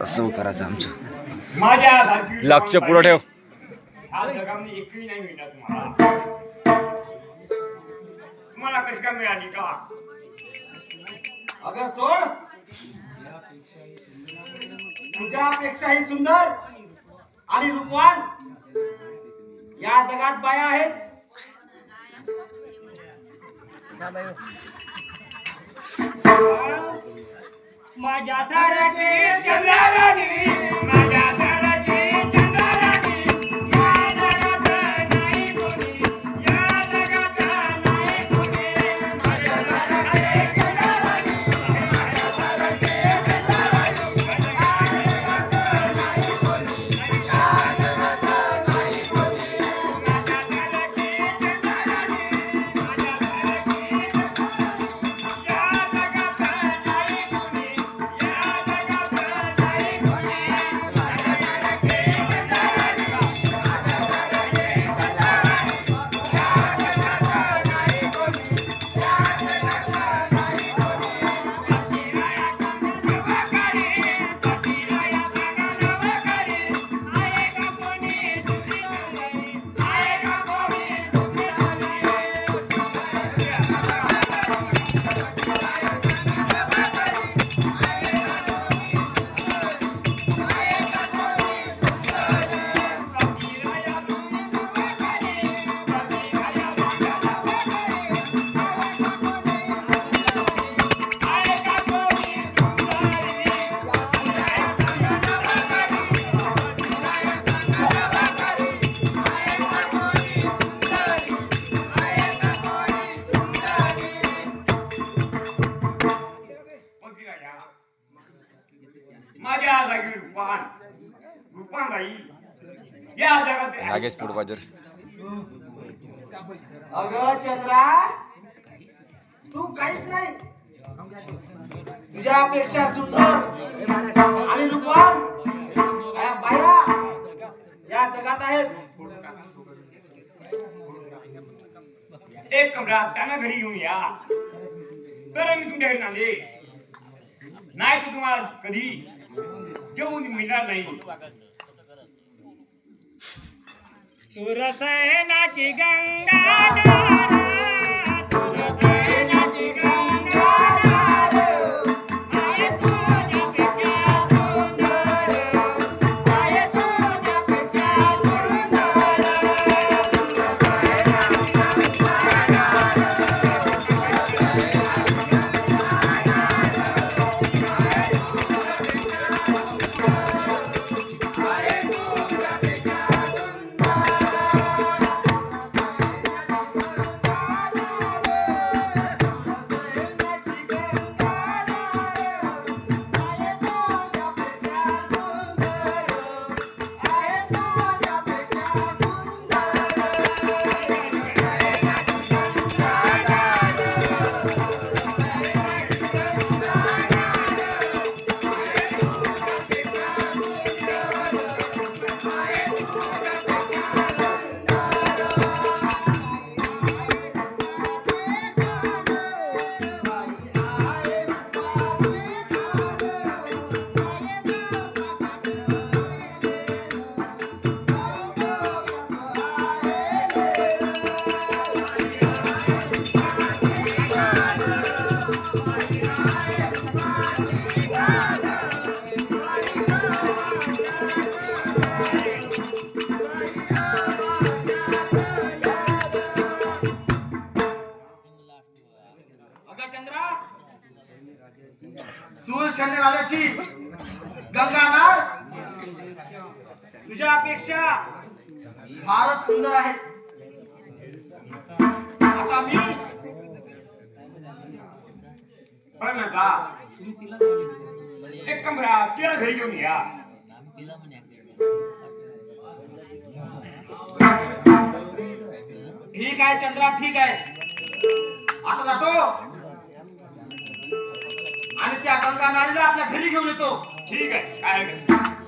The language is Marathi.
असं करायचं आमचं. लक्ष पुढं ठेव. एकही नाही मिळणार तुम्हाला कशी का मिळाली का? अगं सोड, तुझ्यापेक्षाही सुंदर आणि रूपवान या जगात बाया आहेत. माझ्या सारखी चंद्राराणी, माझ्या सारखी चंद्राराणी, या जगात नाही कोणी, या जगात नाही कोणी. माझ्या सारखी चंद्राराणी, माझ्या सारखी चंद्राराणी, या जगात नाही कोणी, या जगात नाही कोणी. माझ्या सारखी चंद्राराणी, माझ्या सारखी चंद्राराणी, या जगात नाही कोणी, या जगात नाही कोणी. माझ्या जागी रूपान रूपान बाई या जगात नागेश पुढं बाजूर. अगं चंद्रा, तू काहीच नाही. तुझ्यापेक्षा सुंदर आणि रूपवान या बाया या जगात आहेत. एक कमरा त्यांना घरी घेऊन या तर मी तुमच्या घरी नांदे. नाही तर तुम्हाला कधी जेवून मिळणार नाही. सुरसेनाची गंगा सुरसेनाची गंगा आहे तुझ्यापेक्षा सुंदर, आहे तुझ्यापेक्षा सूरशल्य राजाची गंगानार तुझ्यापेक्षा फारच सुंदर आहे. आता मी पण का एक कमरा तिला घरी घेऊन या. ठीक आहे चंद्रा, ठीक आहे. आता जातो आणि त्या गंगा नारीला आपल्या घरी घेऊन येतो. ठीक आहे काय हरकत नाही.